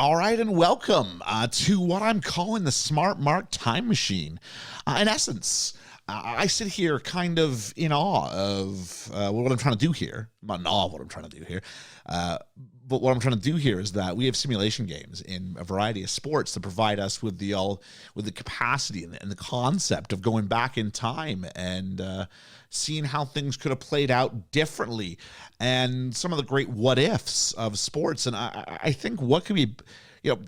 All right, and welcome to what I'm calling the Smart Mark Time Machine. In essence, I sit here kind of in awe of what I'm trying to do here. I'm not in awe of what I'm trying to do here, but what I'm trying to do here is that we have simulation games in a variety of sports that provide us with the capacity and the concept of going back in time and seeing how things could have played out differently, and some of the great what ifs of sports. And I think what could be,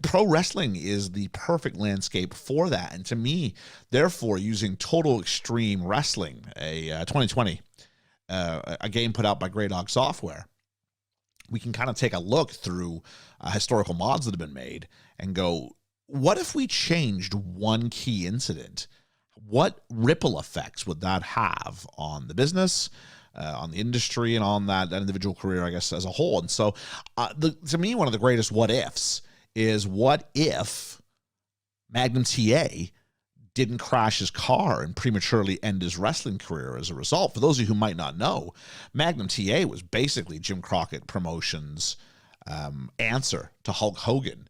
pro wrestling is the perfect landscape for that. And to me, therefore, using Total Extreme Wrestling, a 2020 a game put out by Grey Dog Software, we can kind of take a look through historical mods that have been made and go, what if we changed one key incident? What ripple effects would that have on the business, on the industry, and on that individual career, I guess, as a whole? And so, to me, one of the greatest what ifs is, what if Magnum T.A. didn't crash his car and prematurely end his wrestling career as a result? For those of you who might not know, Magnum T.A. was basically Jim Crockett Promotions' answer to Hulk Hogan.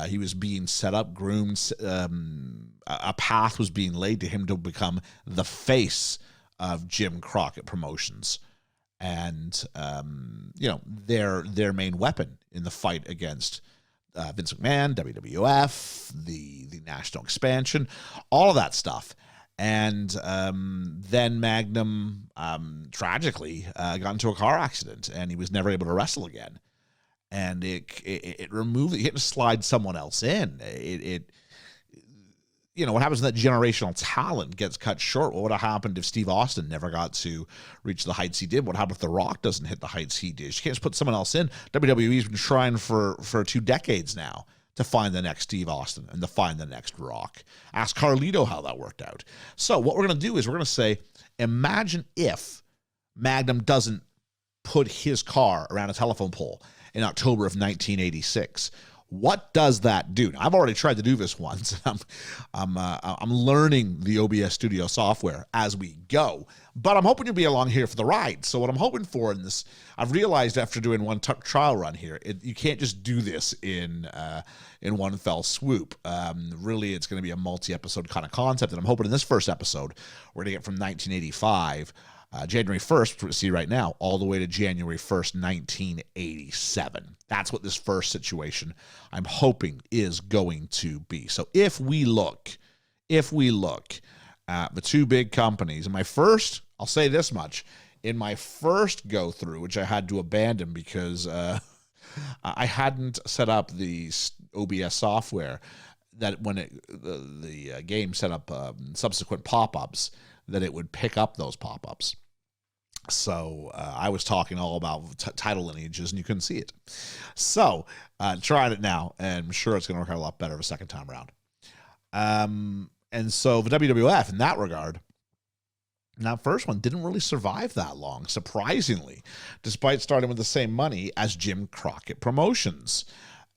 He was being set up, groomed, a path was being laid to him to become the face of Jim Crockett Promotions. And, their main weapon in the fight against Vince McMahon, WWF, the national expansion, all of that stuff. And then Magnum tragically got into a car accident, and he was never able to wrestle again. And it removed, he had to slide someone else in. What happens when that generational talent gets cut short? What would have happened if Steve Austin never got to reach the heights he did? What happened if The Rock doesn't hit the heights he did? You can't just put someone else in. WWE's been trying for 2 decades now to find the next Steve Austin and to find the next Rock. Ask Carlito how that worked out. So what we're going to do is we're going to say, imagine if Magnum doesn't put his car around a telephone pole in October of 1986. What does that do? Now, I've already tried to do this once. I'm learning the OBS Studio software as we go, but I'm hoping you'll be along here for the ride. So what I'm hoping for in this, I've realized after doing one trial run here, you can't just do this in one fell swoop. Really, it's going to be a multi-episode kind of concept, and I'm hoping in this first episode we're going to get from 1985. January 1st, we see right now, all the way to January 1st, 1987. That's what this first situation, I'm hoping, is going to be. So if we look at the 2 big companies, and I'll say this much, in my first go-through, which I had to abandon because I hadn't set up the OBS software, that when the game set up subsequent pop-ups, that it would pick up those pop-ups. So I was talking all about title lineages, and you couldn't see it. So tried it now, and I'm sure it's going to work out a lot better the second time around. And so the WWF, in that regard, that first one didn't really survive that long, surprisingly, despite starting with the same money as Jim Crockett Promotions.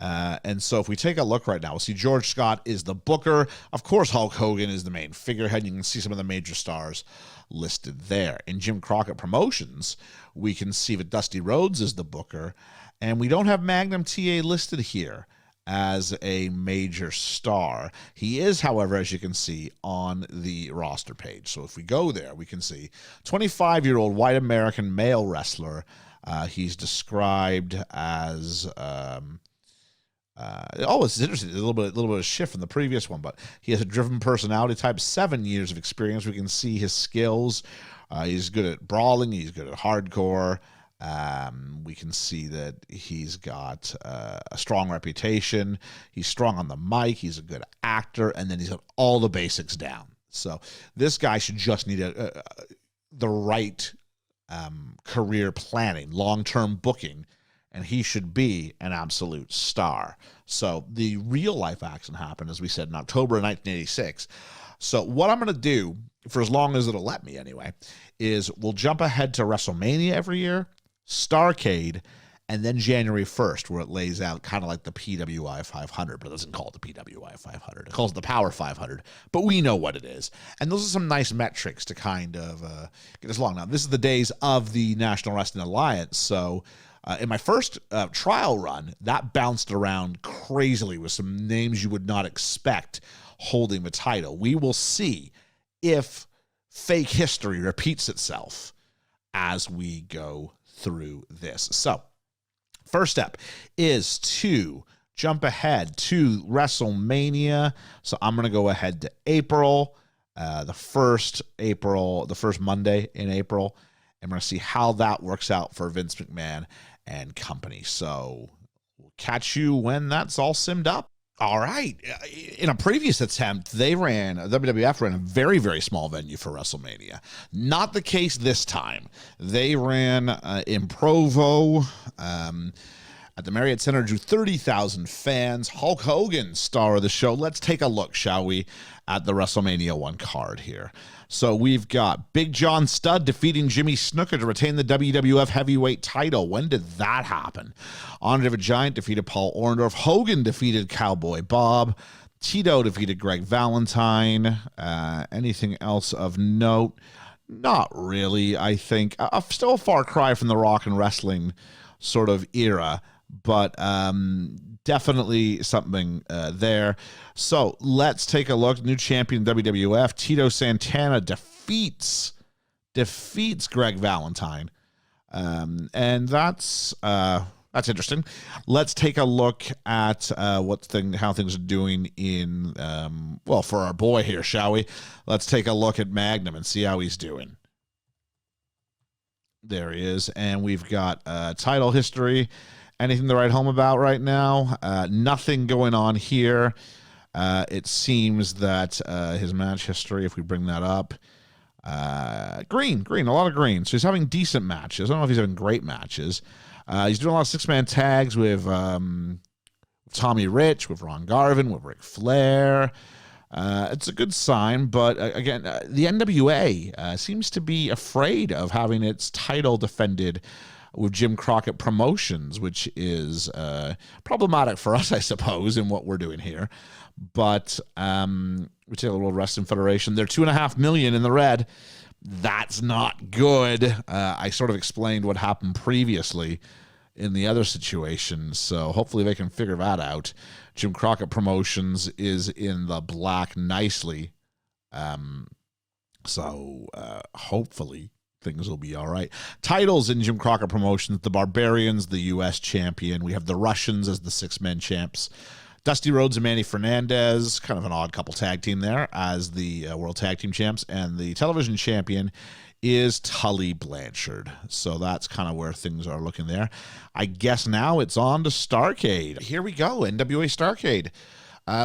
And so if we take a look right now, we'll see George Scott is the booker. Of course, Hulk Hogan is the main figurehead. You can see some of the major stars listed there. In Jim Crockett Promotions, we can see that Dusty Rhodes is the booker, and we don't have Magnum T.A. listed here as a major star. He is, however, as you can see, on the roster page. So if we go there, we can see 25-year-old white American male wrestler. He's described as... it's interesting. There's a little bit of shift from the previous one, but he has a driven personality type, 7 years of experience. We can see his skills. He's good at brawling. He's good at hardcore. We can see that he's got a strong reputation. He's strong on the mic. He's a good actor, and then he's got all the basics down. So this guy should just need the right career planning, long-term booking, and he should be an absolute star. So the real life action happened, as we said, in October of 1986. So what I'm going to do, for as long as it'll let me anyway, is we'll jump ahead to WrestleMania every year, Starrcade, and then January 1st, where it lays out kind of like the PWI 500, but it doesn't call it the PWI 500. It calls it the Power 500, but we know what it is. And those are some nice metrics to kind of get us along. Now, this is the days of the National Wrestling Alliance, so In my first trial run, that bounced around crazily with some names you would not expect holding the title. We will see if fake history repeats itself as we go through this. So, first step is to jump ahead to WrestleMania. So I'm going to go ahead to April, the first Monday in April. And we're going to see how that works out for Vince McMahon and company. So we'll catch you when that's all simmed up. All right. In a previous attempt, WWF ran a very, very small venue for WrestleMania. Not the case this time. They ran in Provo at the Marriott Center, drew 30,000 fans. Hulk Hogan, star of the show. Let's take a look, shall we, at the WrestleMania 1 card here. So we've got Big John Studd defeating Jimmy Snuka to retain the WWF Heavyweight title. When did that happen? Andre the Giant defeated Paul Orndorff. Hogan defeated Cowboy Bob. Tito defeated Greg Valentine. Anything else of note? Not really, I think. Still a far cry from the rock and wrestling sort of era, but definitely something there. So let's take a look. New champion WWF, Tito Santana defeats Greg Valentine, and that's interesting. Let's take a look at how things are doing in for our boy here, shall we? Let's take a look at Magnum and see how he's doing. There he is, and we've got title history. Anything to write home about right now? Nothing going on here. It seems that his match history, if we bring that up, green, a lot of green. So he's having decent matches. I don't know if he's having great matches. He's doing a lot of six-man tags with Tommy Rich, with Ron Garvin, with Ric Flair. It's a good sign, but again, the NWA seems to be afraid of having its title defended with Jim Crockett Promotions, which is problematic for us, I suppose, in what we're doing here. But we take a little Wrestling Federation. They're $2.5 million in the red. That's not good. I sort of explained what happened previously in the other situation, so hopefully they can figure that out. Jim Crockett Promotions is in the black nicely, so hopefully things will be all right. Titles in Jim Crockett Promotions: the Barbarians, the U.S. champion. We have the Russians as the six-men champs. Dusty Rhodes and Manny Fernandez, kind of an odd couple tag team there, as the World Tag Team champs. And the television champion is Tully Blanchard. So that's kind of where things are looking there. I guess now it's on to Starrcade. Here we go, NWA Starrcade.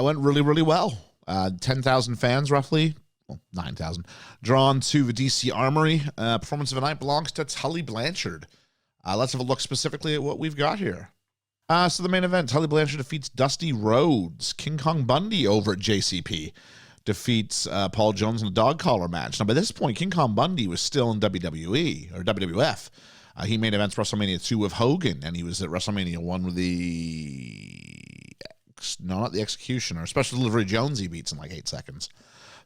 Went really, really well. 10,000 fans, roughly. 9,000, drawn to the DC Armory. Performance of the night belongs to Tully Blanchard. Let's have a look specifically at what we've got here. So the main event, Tully Blanchard defeats Dusty Rhodes. King Kong Bundy over at JCP defeats Paul Jones in a dog collar match. Now, by this point, King Kong Bundy was still in WWE, or WWF. He made events WrestleMania 2 with Hogan, and he was at WrestleMania 1 with not the Executioner, Special Delivery Jones he beats in like 8 seconds.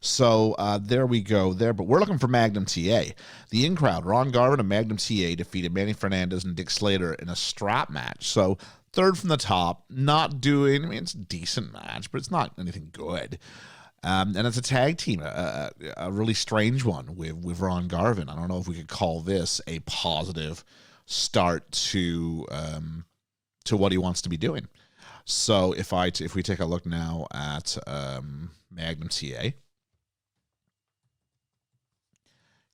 So there we go there. But we're looking for Magnum T.A. The in-crowd, Ron Garvin and Magnum T.A. defeated Manny Fernandez and Dick Slater in a strap match. So third from the top, not doing, I mean, it's a decent match, but it's not anything good. And it's a tag team, a really strange one with Ron Garvin. I don't know if we could call this a positive start to what he wants to be doing. So if we take a look now at Magnum T.A.,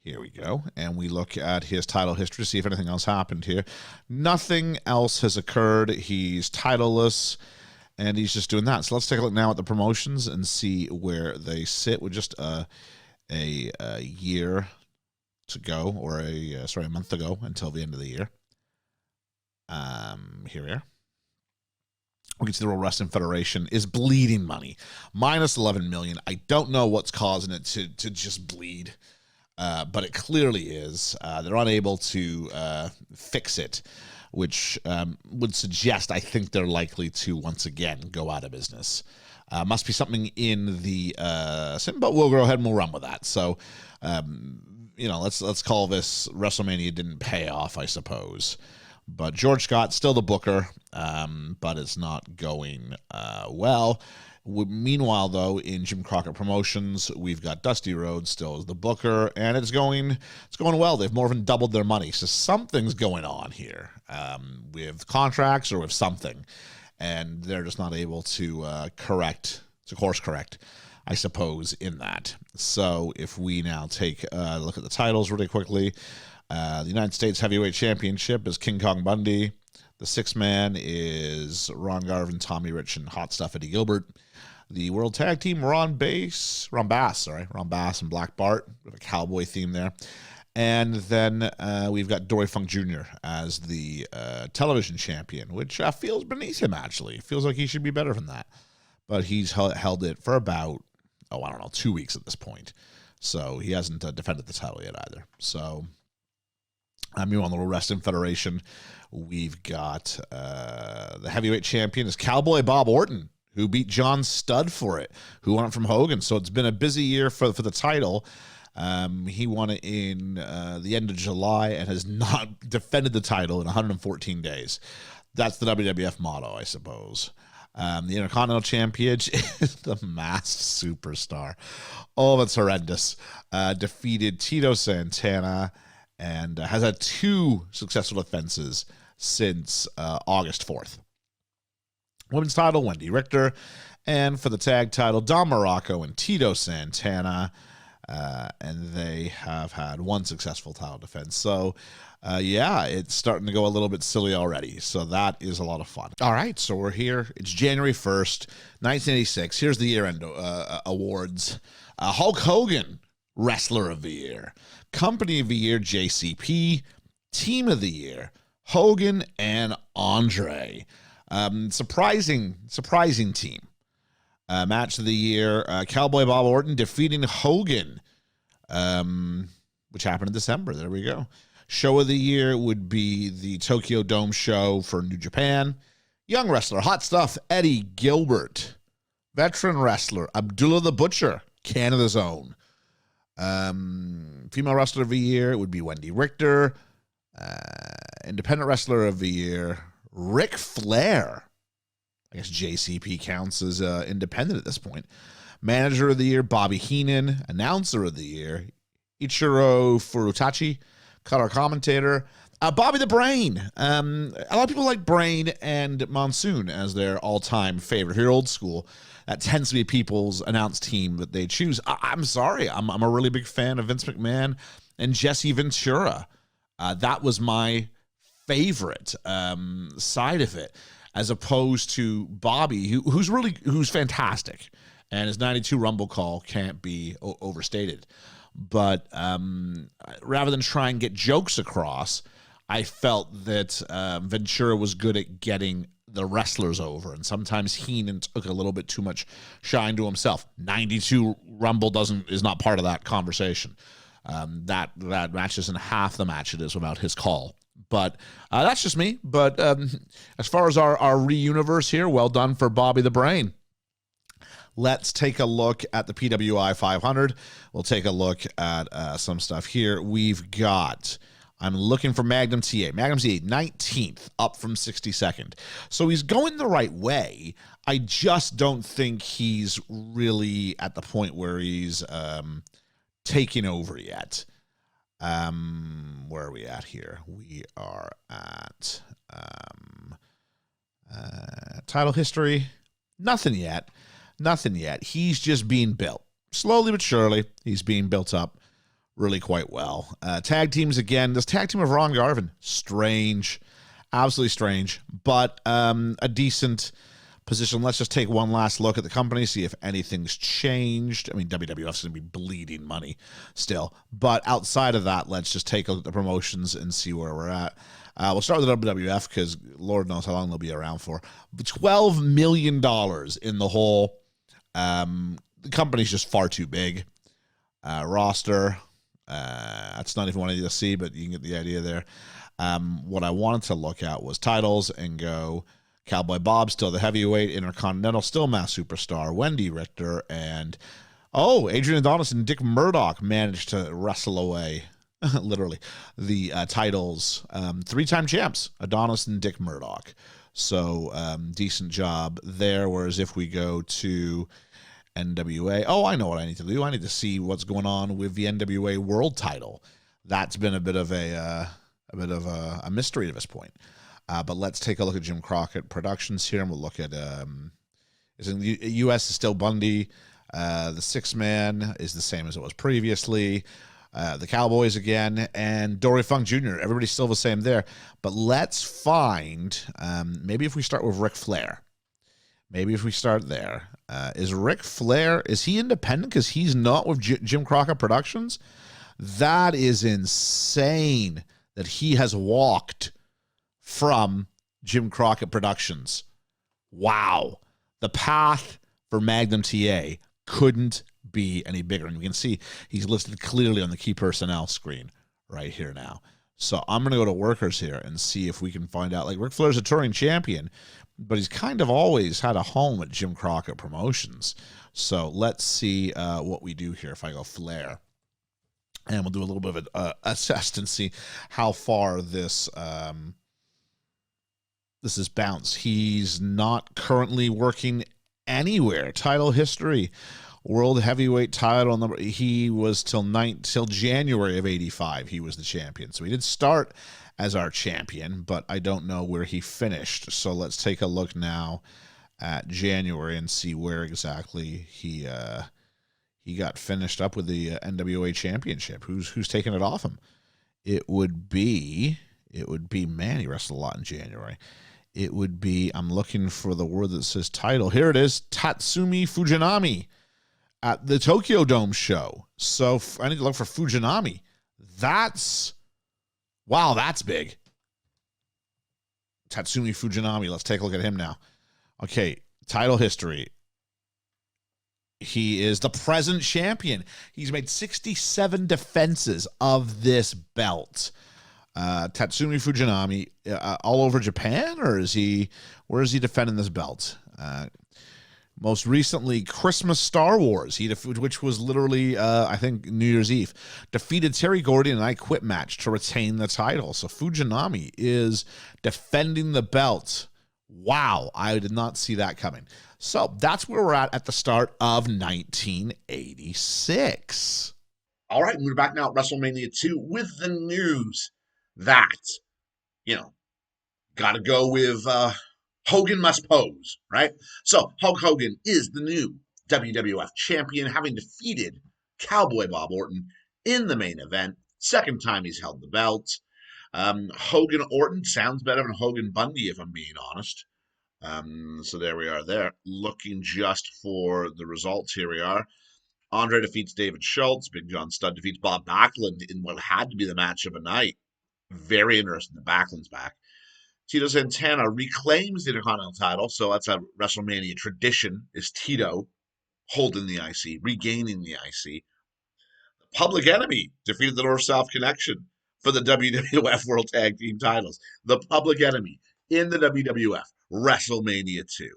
here we go, and we look at his title history to see if anything else happened here. Nothing else has occurred. He's titleless, and he's just doing that. So let's take a look now at the promotions and see where they sit with just a year to go, or a month to go until the end of the year. Here we are. We can see the World Wrestling Federation is bleeding money, minus 11 million. I don't know what's causing it to just bleed. But it clearly is. They're unable to fix it, which would suggest I think they're likely to once again go out of business. Must be something in the but we'll go ahead and we'll run with that. So, let's call this WrestleMania didn't pay off, I suppose. But George Scott, still the booker, but it's not going well. Meanwhile, though, in Jim Crockett Promotions, we've got Dusty Rhodes still as the booker, and it's going well. They've more than doubled their money, so something's going on here with contracts or with something, and they're just not able to course correct, I suppose, in that. So if we now take a look at the titles really quickly, the United States Heavyweight Championship is King Kong Bundy. The sixth man is Ron Garvin, Tommy Rich, and Hot Stuff Eddie Gilbert. The World Tag Team, Ron Bass and Black Bart, with a cowboy theme there. And then we've got Dory Funk Jr. as the television champion, which feels beneath him, actually. Feels like he should be better than that. But he's held it for about, 2 weeks at this point. So he hasn't defended the title yet either. So, meanwhile, on the World Wrestling Federation, we've got the heavyweight champion is Cowboy Bob Orton, who beat John Studd for it, who won it from Hogan. So it's been a busy year for the title. He won it in the end of July and has not defended the title in 114 days. That's the WWF motto, I suppose. The Intercontinental Champion is the Masked Superstar. Oh, that's horrendous. Defeated Tito Santana and has had 2 successful defenses since August 4th. Women's title, Wendy Richter. And for the tag title, Don Morocco and Tito Santana. And they have had 1 successful title defense. So, it's starting to go a little bit silly already. So that is a lot of fun. All right, so we're here. It's January 1st, 1986. Here's the year-end awards. Hulk Hogan, Wrestler of the Year. Company of the Year, JCP. Team of the Year, Hogan and Andre. Surprising team. Match of the year, Cowboy Bob Orton defeating Hogan, which happened in December. There we go. Show of the year would be the Tokyo Dome show for New Japan. Young wrestler, Hot Stuff, Eddie Gilbert. Veteran wrestler, Abdullah the Butcher, Canada's own. Female wrestler of the year would be Wendy Richter. Independent wrestler of the year, Ric Flair. I guess JCP counts as independent at this point. Manager of the year, Bobby Heenan. Announcer of the year, Ichiro Furutachi. Color commentator, Bobby the Brain. A lot of people like Brain and Monsoon as their all-time favorite. If you're old school, that tends to be people's announced team that they choose. I'm sorry. I'm a really big fan of Vince McMahon and Jesse Ventura. That was my favorite side of it, as opposed to Bobby, who's fantastic, and his 92 Rumble call can't be overstated. But rather than try and get jokes across, I felt that Ventura was good at getting the wrestlers over, and sometimes Heenan took a little bit too much shine to himself. 92 Rumble is not part of that conversation. That match isn't half the match it is without his call. But that's just me. But as far as our re-universe here, well done for Bobby the Brain. Let's take a look at the PWI 500. We'll take a look at some stuff here. We've got, I'm looking for Magnum T.A. Magnum T.A. 19th, up from 62nd. So he's going the right way. I just don't think he's really at the point where he's taking over yet. Where are we at here? We are at title history. Nothing yet. He's just being built. Slowly but surely, he's being built up really quite well. Tag teams again. This tag team of Ron Garvin. Strange. Absolutely strange. But a decent position. Let's just take one last look at the company, see if anything's changed. I mean, WWF's going to be bleeding money still. But outside of that, let's just take a look at the promotions and see where we're at. We'll start with the WWF because Lord knows how long they'll be around for. $12 million in the hole. The company's just far too big. Roster, that's not even what I need to see, but you can get the idea there. What I wanted to look at was titles and go Cowboy Bob, still the heavyweight, Intercontinental, still Mass Superstar, Wendy Richter, and Adrian Adonis and Dick Murdoch managed to wrestle away literally, the titles, three-time champs, Adonis and Dick Murdoch. So decent job there. Whereas if we go to NWA, oh, I know what I need to do. I need to see what's going on with the NWA World Title. That's been a bit of a mystery to this point. But let's take a look at Jim Crockett Productions here, and we'll look at is in the U.S. is still Bundy. The six man is the same as it was previously. The Cowboys again, and Dory Funk Jr. Everybody's still the same there. But let's find, maybe if we start with Ric Flair. Maybe if we start there. Is Ric Flair, is he independent because he's not with Jim Crockett Productions? That is insane that he has walked from Jim Crockett Productions. Wow. The path for Magnum T.A. couldn't be any bigger. And you can see he's listed clearly on the key personnel screen right here now. So I'm going to go to workers here and see if we can find out. Like, Ric Flair's a touring champion, but he's kind of always had a home at Jim Crockett Promotions. So let's see what we do here if I go Flair. And we'll do a little bit of an assess and see how far this is bounced. He's not currently working anywhere. Title history, world heavyweight title number. He was till January of '85. He was the champion. So he did start as our champion, but I don't know where he finished. So let's take a look now at January and see where exactly he got finished up with the NWA championship. Who's taking it off him? It would be man, he wrestled a lot in January. It would be, I'm looking for the word that says title. Here it is, Tatsumi Fujinami at the Tokyo Dome show. So I need to look for Fujinami. Wow, that's big. Tatsumi Fujinami. Let's take a look at him now. Okay, title history. He is the present champion. He's made 67 defenses of this belt. Tatsumi Fujinami, all over Japan, or where is he defending this belt? Most recently, Christmas Star Wars, which was literally, I think, New Year's Eve, defeated Terry Gordy in an I Quit match to retain the title. So Fujinami is defending the belt. Wow, I did not see that coming. So that's where we're at the start of 1986. All right, we're back now at WrestleMania 2 with the news that, got to go with Hogan must pose, right? So Hulk Hogan is the new WWF champion, having defeated Cowboy Bob Orton in the main event. Second time he's held the belt. Hogan Orton sounds better than Hogan Bundy, if I'm being honest. So there we are there. Looking just for the results. Here we are. Andre defeats David Schultz. Big John Studd defeats Bob Backlund in what had to be the match of the night. Very interesting. The Backlund's back. Tito Santana reclaims the Intercontinental title. So that's a WrestleMania tradition, is Tito holding the IC, regaining the IC. Public Enemy defeated the North-South Connection for the WWF World Tag Team titles. The Public Enemy in the WWF WrestleMania 2.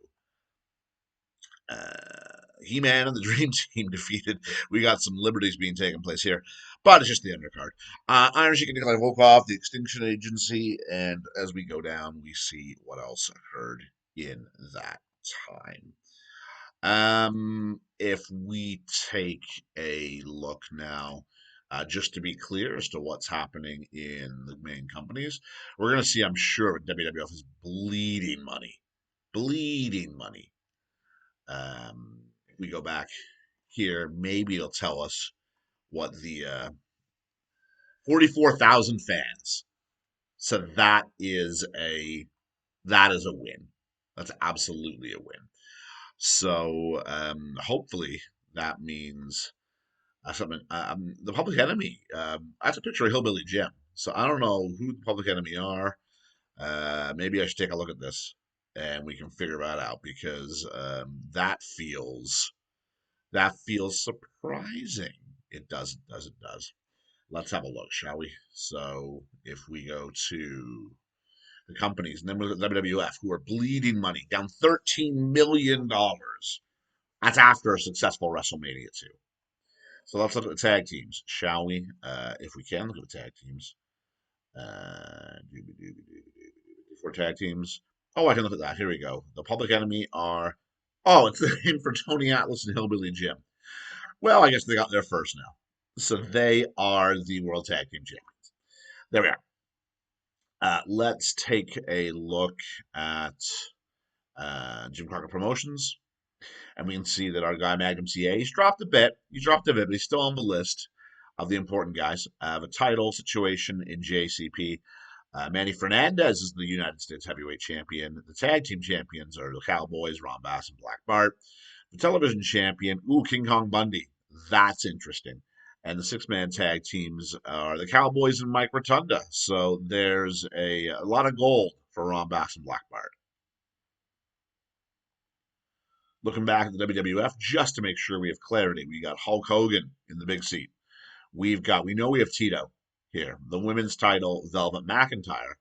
He-Man and the Dream Team defeated. We got some liberties being taken place here, but it's just the undercard. Iron Sheik and Nikolai Volkov, the Extinction Agency, and as we go down, we see what else occurred in that time. If we take a look now, just to be clear as to what's happening in the main companies, we're going to see, I'm sure, WWF is bleeding money. Bleeding money. If we go back here, maybe it'll tell us what the 44,000 fans. So that is a win. That's absolutely a win. So hopefully that means something. The Public Enemy. That's a picture of Hillbilly Jim. So I don't know who the Public Enemy are. Maybe I should take a look at this and we can figure that out, because that feels surprising. It does. Let's have a look, shall we? So if we go to the companies, and then we look at WWF, who are bleeding money, down $13 million. That's after a successful WrestleMania 2. So let's look at the tag teams, shall we? If we can look at the tag teams. For tag teams. Oh, I can look at that. Here we go. The Public Enemy are. Oh, it's the name for Tony Atlas and Hillbilly Jim. Well, I guess they got there first now. So they are the World Tag Team Champions. There we are. Let's take a look at Jim Crockett Promotions, and we can see that our guy Magnum T.A. He's dropped a bit. He's dropped a bit, but he's still on the list of the important guys. The title situation in JCP. Manny Fernandez is the United States Heavyweight Champion. The tag team champions are the Cowboys, Ron Bass and Black Bart. The television champion, King Kong Bundy. That's interesting. And the six-man tag teams are the Cowboys and Mike Rotunda. So there's a lot of gold for Ron Bass and Black Bart. Looking back at the WWF, just to make sure we have clarity, we got Hulk Hogan in the big seat. We know we have TEW here, the women's title, Velvet McIntyre,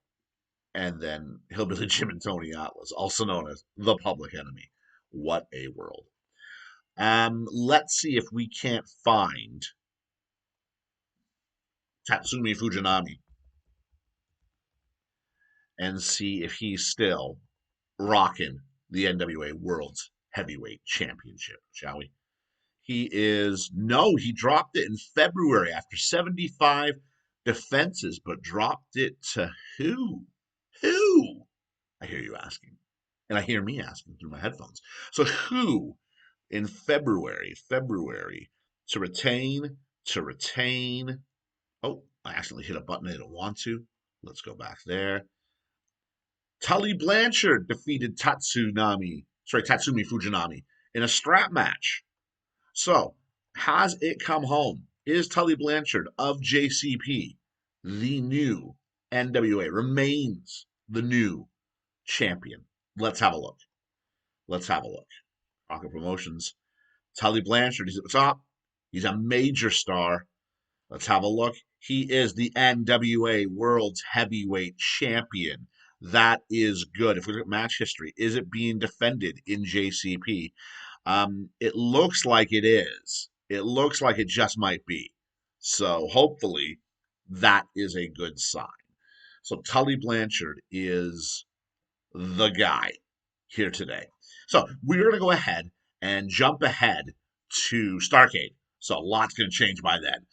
and then Hillbilly Jim and Tony Atlas, also known as the Public Enemy. What a world. Let's see if we can't find Tatsumi Fujinami and see if he's still rocking the NWA World's Heavyweight Championship, shall we? He dropped it in February after 75 defenses, but dropped it to who? Who? I hear you asking. And I hear me asking through my headphones. So who in February to retain. Oh, I accidentally hit a button I didn't want to. Let's go back there. Tully Blanchard defeated Tatsumi Fujinami in a strap match. So, has it come home? Is Tully Blanchard of JCP the new NWA? Remains the new champion? Let's have a look. Crockett Promotions. Tully Blanchard, he's at the top. He's a major star. Let's have a look. He is the NWA World's Heavyweight Champion. That is good. If we look at match history, is it being defended in JCP? It looks like it is. It looks like it just might be. So hopefully that is a good sign. So Tully Blanchard is the guy here today. So we're going to go ahead and jump ahead to Starrcade. So a lot's going to change by then.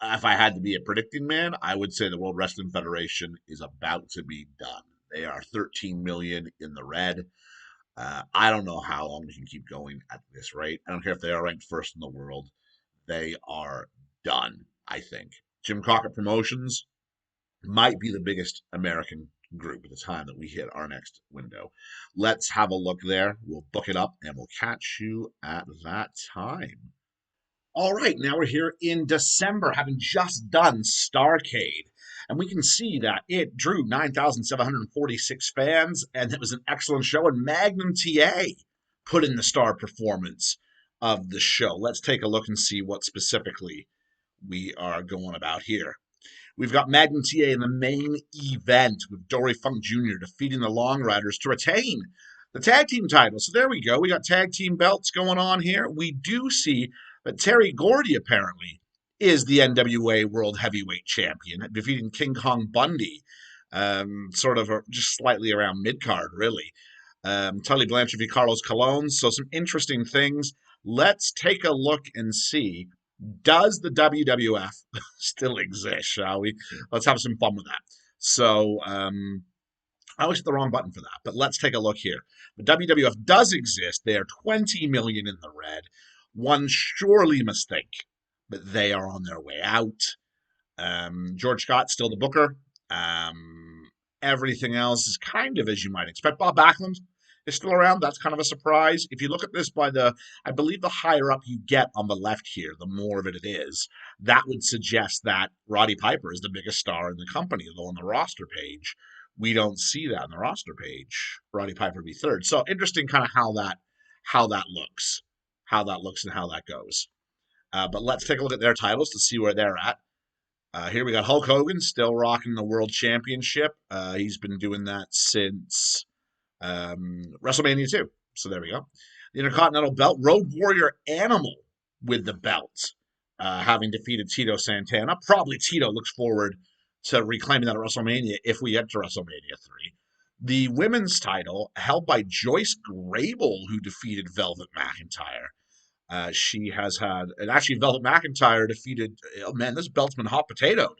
If I had to be a predicting man, I would say the World Wrestling Federation is about to be done. They are 13 million in the red. I don't know how long we can keep going at this rate. I don't care if they are ranked first in the world. They are done, I think. Jim Crockett Promotions might be the biggest American group at the time that we hit our next window. Let's have a look there. We'll book it up and we'll catch you at that time. All right, now we're here in December, having just done Starrcade. And we can see that it drew 9,746 fans, and it was an excellent show. And Magnum T.A. put in the star performance of the show. Let's take a look and see what specifically we are going about here. We've got Magnum T.A. in the main event with Dory Funk Jr. defeating the Long Riders to retain the tag team title. So there we go. We got tag team belts going on here. We do see that Terry Gordy apparently is the NWA World Heavyweight Champion, defeating King Kong Bundy, just slightly around mid-card, really. Tully Blanchard v. Carlos Colon. So some interesting things. Let's take a look and see, does the WWF still exist, shall we? Let's have some fun with that. So, I always hit the wrong button for that, but let's take a look here. The WWF does exist. They are 20 million in the red. One surely must think that they are on their way out. George Scott's still the booker. Everything else is kind of as you might expect. Bob Backlund is still around. That's kind of a surprise. If you look at this I believe the higher up you get on the left here, the more of it is. That would suggest that Roddy Piper is the biggest star in the company, although on the roster page, we don't see that on the roster page. Roddy Piper be third. So interesting kind of how that looks. How that looks and how that goes. But let's take a look at their titles to see where they're at. Here we got Hulk Hogan still rocking the World Championship. He's been doing that since WrestleMania 2. So there we go. The Intercontinental Belt, Road Warrior Animal with the belt, having defeated Tito Santana. Probably Tito looks forward to reclaiming that at WrestleMania if we get to WrestleMania 3. The women's title held by Joyce Grable, who defeated Velvet McIntyre. She has had, and actually Velvet McIntyre defeated, oh man, this belt's been hot potatoed.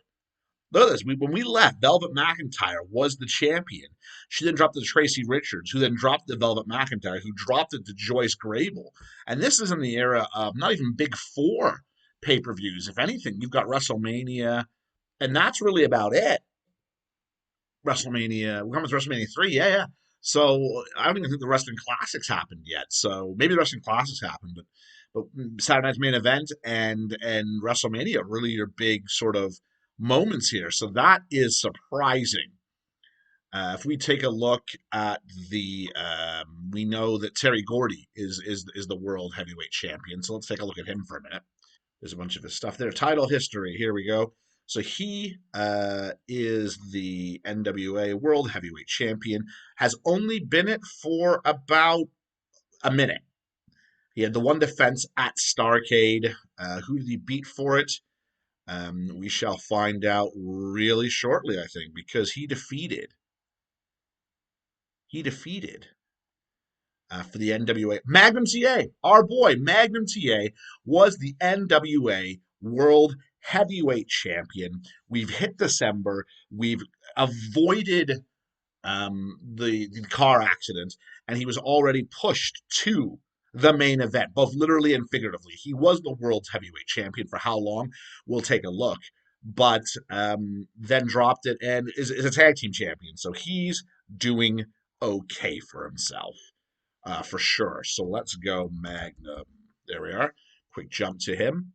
Look at this. When we left, Velvet McIntyre was the champion. She then dropped it to Tracy Richards, who then dropped the Velvet McIntyre, who dropped it to Joyce Grable. And this is in the era of not even Big Four pay-per-views. If anything, you've got WrestleMania, and that's really about it. WrestleMania, we're coming to WrestleMania 3, yeah. So I don't even think the Wrestling Classics happened yet. So maybe the Wrestling Classics happened, but Saturday Night's Main Event and WrestleMania really are big sort of moments here. So that is surprising. If we take a look at the, we know that Terry Gordy is the world heavyweight champion. So let's take a look at him for a minute. There's a bunch of his stuff there. Title history. Here we go. So he is the NWA World Heavyweight Champion. Has only been it for about a minute. He had the one defense at Starrcade. Who did he beat for it? We shall find out really shortly, I think, because he defeated for the NWA. Magnum T.A, our boy, Magnum T.A, was the NWA World Heavyweight Champion. We've hit December. We've avoided the car accident, and he was already pushed to the main event, both literally and figuratively. He was the world's heavyweight champion for how long? We'll take a look. But then dropped it and is a tag team champion. So he's doing okay for himself. For sure. So let's go Magnum. There we are. Quick jump to him.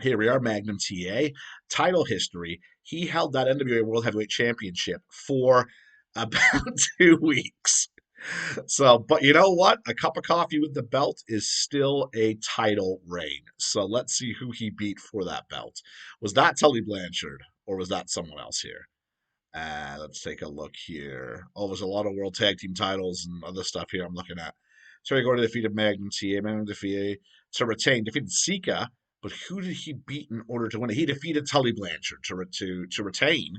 Here we are, Magnum T.A. Title history. He held that NWA World Heavyweight Championship for about 2 weeks. So, but you know what? A cup of coffee with the belt is still a title reign. So let's see who he beat for that belt. Was that Tully Blanchard or was that someone else here? Let's take a look here. Oh, there's a lot of world tag team titles and other stuff here I'm looking at. Terry Gordy defeated Magnum T.A. Magnum T.A. to retain. Defeated Sika, but who did he beat in order to win it? He defeated Tully Blanchard to retain.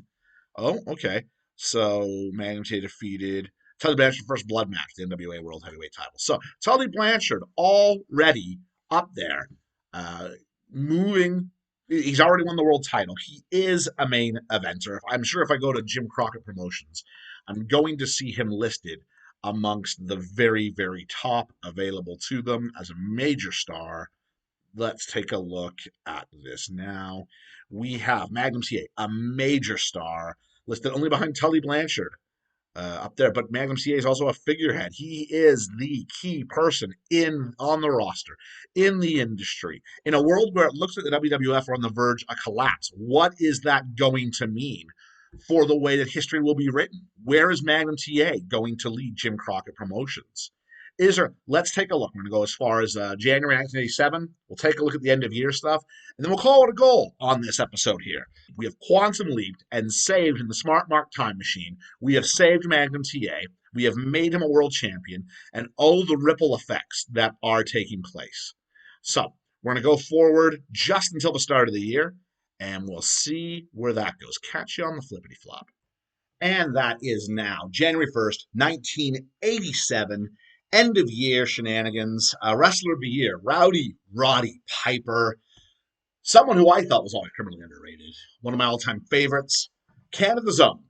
Oh, okay. So Magnum T.A. defeated Tully Blanchard first blood match, the NWA World Heavyweight title. So Tully Blanchard already up there, moving. He's already won the world title. He is a main eventer. I'm sure if I go to Jim Crockett Promotions, I'm going to see him listed amongst the very, very top available to them as a major star. Let's take a look at this now. We have Magnum T.A, a major star, listed only behind Tully Blanchard up there. But Magnum T.A is also a figurehead. He is the key person on the roster, in the industry. In a world where it looks like the WWF are on the verge of collapse, what is that going to mean for the way that history will be written? Where is Magnum T.A going to lead Jim Crockett Promotions? Let's take a look. We're going to go as far as January 1987. We'll take a look at the end of year stuff, and then we'll call it a goal on this episode here. We have quantum leaped and saved in the Smart Mark time machine. We have saved Magnum TA. We have made him a world champion, and oh, the ripple effects that are taking place. So we're going to go forward just until the start of the year, and we'll see where that goes. Catch you on the flippity flop. And that is now January 1st, 1987. End of year shenanigans. Wrestler of the year, Rowdy Roddy Piper. Someone who I thought was always criminally underrated. One of my all-time favorites. Canada's own,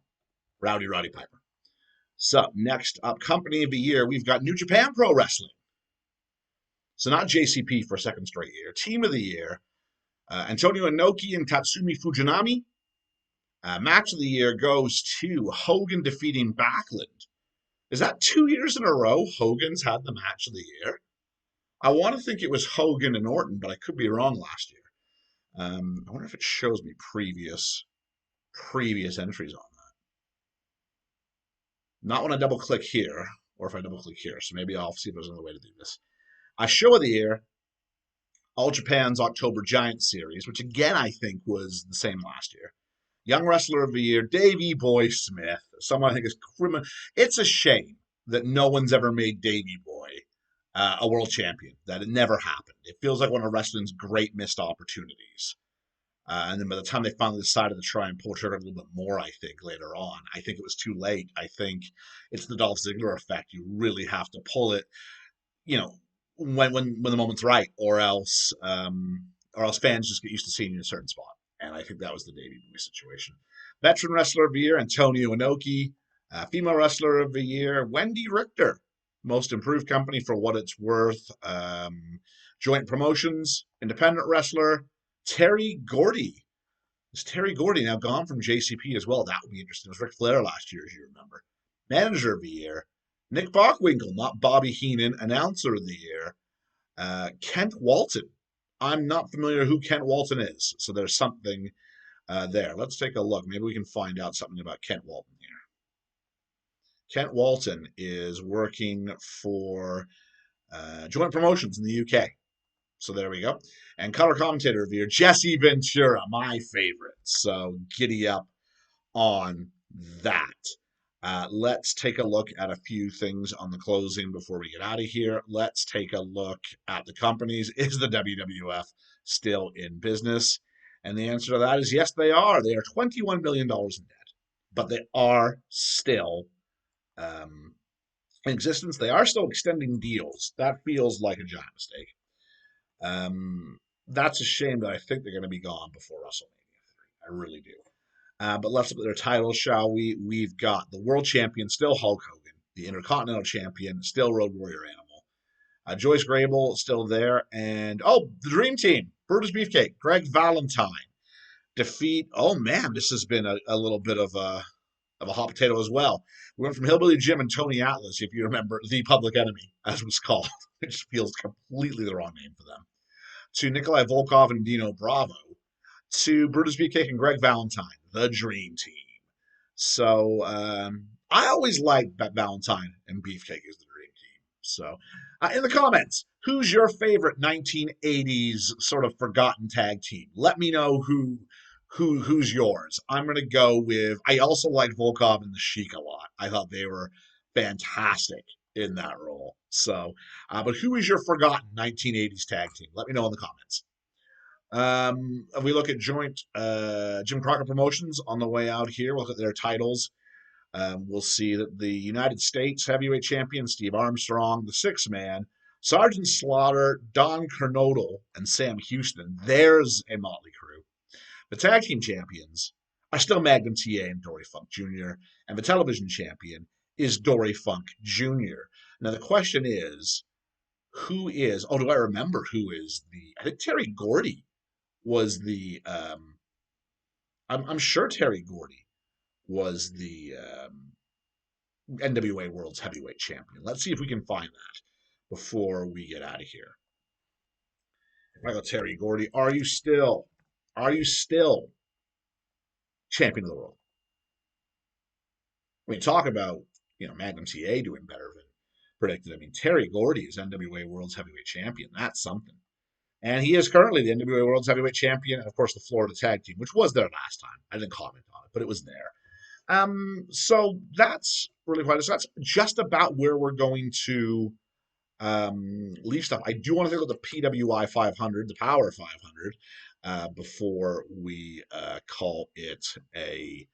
Rowdy Roddy Piper. So next up, company of the year, we've got New Japan Pro Wrestling. So not JCP for a second straight year. Team of the year, Antonio Inoki and Tatsumi Fujinami. Match of the year goes to Hogan defeating Backlund. Is that 2 years in a row Hogan's had the match of the year? I want to think it was Hogan and Orton, but I could be wrong last year. I wonder if it shows me previous entries on that. Not when I double click here, or if I double click here. So maybe I'll see if there's another way to do this. Show of the year, All Japan's October Giant Series, which again I think was the same last year. Young Wrestler of the Year, Davey Boy Smith. Someone I think is criminal. It's a shame that no one's ever made Davey Boy a world champion. That it never happened. It feels like one of wrestling's great missed opportunities. And then by the time they finally decided to try and pull trigger a little bit more, I think later on, I think it was too late. I think it's the Dolph Ziggler effect. You really have to pull it, you know, when the moment's right, or else fans just get used to seeing you in a certain spot. And I think that was the Davey Boy situation. Veteran Wrestler of the Year, Antonio Inoki. Female Wrestler of the Year, Wendy Richter. Most Improved Company for what it's worth. Joint Promotions, Independent Wrestler, Terry Gordy. Is Terry Gordy now gone from JCP as well? That would be interesting. It was Ric Flair last year, as you remember. Manager of the Year, Nick Bockwinkel, not Bobby Heenan. Announcer of the Year, Kent Walton. I'm not familiar who Kent Walton is, so there's something there. Let's take a look. Maybe we can find out something about Kent Walton here. Kent Walton is working for Joint Promotions in the UK. So there we go. And color commentator of the year, Jesse Ventura, my favorite. So giddy up on that. Let's take a look at a few things on the closing before we get out of here. Let's take a look at the companies. Is the WWF still in business? And the answer to that is yes, they are. They are $21 million in debt, but they are still in existence. They are still extending deals. That feels like a giant mistake. That's a shame that I think they're going to be gone before WrestleMania 3. I really do. But let's look at their titles, shall we? We've got the world champion, still Hulk Hogan. The Intercontinental champion, still Road Warrior Animal. Joyce Grable, still there. And, the Dream Team, Brutus Beefcake, Greg Valentine. Defeat, this has been a little bit of a hot potato as well. We went from Hillbilly Jim and Tony Atlas, if you remember, the Public Enemy, as it was called, which feels completely the wrong name for them, to Nikolai Volkov and Dino Bravo, to Brutus Beefcake and Greg Valentine, the Dream Team. So I always liked that Valentine and Beefcake as the Dream Team. So in the comments, who's your favorite 1980s sort of forgotten tag team? Let me know who's yours. I'm going to go with, I also liked Volkov and the Sheik a lot. I thought they were fantastic in that role. So, but who is your forgotten 1980s tag team? Let me know in the comments. If we look at joint Jim Crockett Promotions on the way out here, we'll look at their titles. We'll see that the United States Heavyweight Champion, Steve Armstrong, the Six Man, Sergeant Slaughter, Don Kernodle, and Sam Houston. There's a motley crew. The Tag Team Champions are still Magnum T.A. and Dory Funk Jr., and the Television Champion is Dory Funk Jr. Now, the question is, do I remember who is I think Terry Gordy was the, I'm sure Terry Gordy was the NWA World's Heavyweight Champion. Let's see if we can find that before we get out of here. Michael Terry Gordy, are you still champion of the world? I mean, talk about, Magnum T.A. doing better than predicted. I mean, Terry Gordy is NWA World's Heavyweight Champion. That's something. And he is currently the NWA World's Heavyweight Champion, and of course the Florida Tag Team, which was there last time. I didn't comment on it, but it was there. So that's really quite. So that's just about where we're going to leave stuff. I do want to think about the PWI 500, the Power 500, before we call it a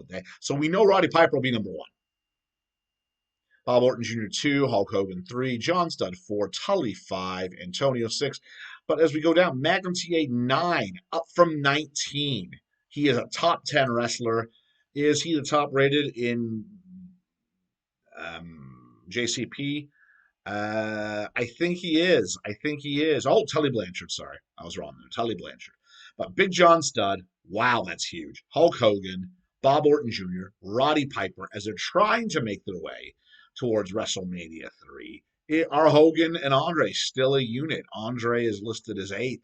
day. So we know Roddy Piper will be number 1. Bob Orton Jr. 2, Hulk Hogan 3, John Studd 4, Tully 5, Antonio 6. But as we go down, Magnum T.A. 9, up from 19. He is a top 10 wrestler. Is he the top rated in JCP? I think he is. Oh, Tully Blanchard. Sorry, I was wrong there. Tully Blanchard. But Big John Studd, wow, that's huge. Hulk Hogan, Bob Orton Jr., Roddy Piper, as they're trying to make their way towards WrestleMania 3. Are Hogan and Andre still a unit? Andre is listed as 8th.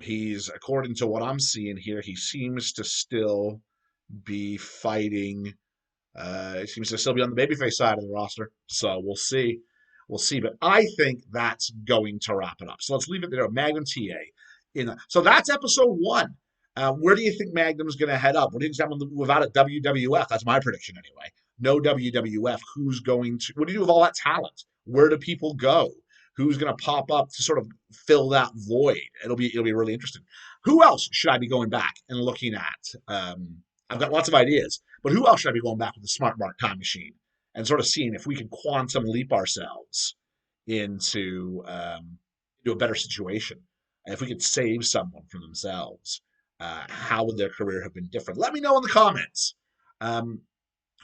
He's, according to what I'm seeing here, he seems to still be fighting. He seems to still be on the babyface side of the roster. So we'll see. But I think that's going to wrap it up. So let's leave it there. Magnum T.A. So that's episode 1. Where do you think Magnum's going to head up? What do you think he's going to move out at WWF? That's my prediction anyway. no WWF, who's going to, what do you do with all that talent? Where do people go? Who's going to pop up to sort of fill that void? It'll be really interesting. Who else should I be going back and looking at? I've got lots of ideas, but who else should I be going back with the Smart Mark time machine and sort of seeing if we can quantum leap ourselves into a better situation? And if we could save someone from themselves, how would their career have been different? Let me know in the comments. Um,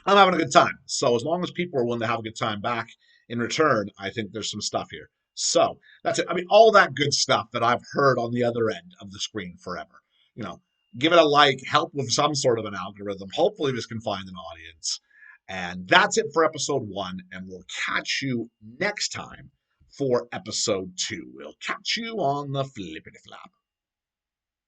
I'm having a good time. So as long as people are willing to have a good time back in return, I think there's some stuff here. So that's it. I mean, all that good stuff that I've heard on the other end of the screen forever. You know, give it a like, help with some sort of an algorithm. Hopefully, this can find an audience. And that's it for episode 1. And we'll catch you next time for episode 2. We'll catch you on the flippity flop.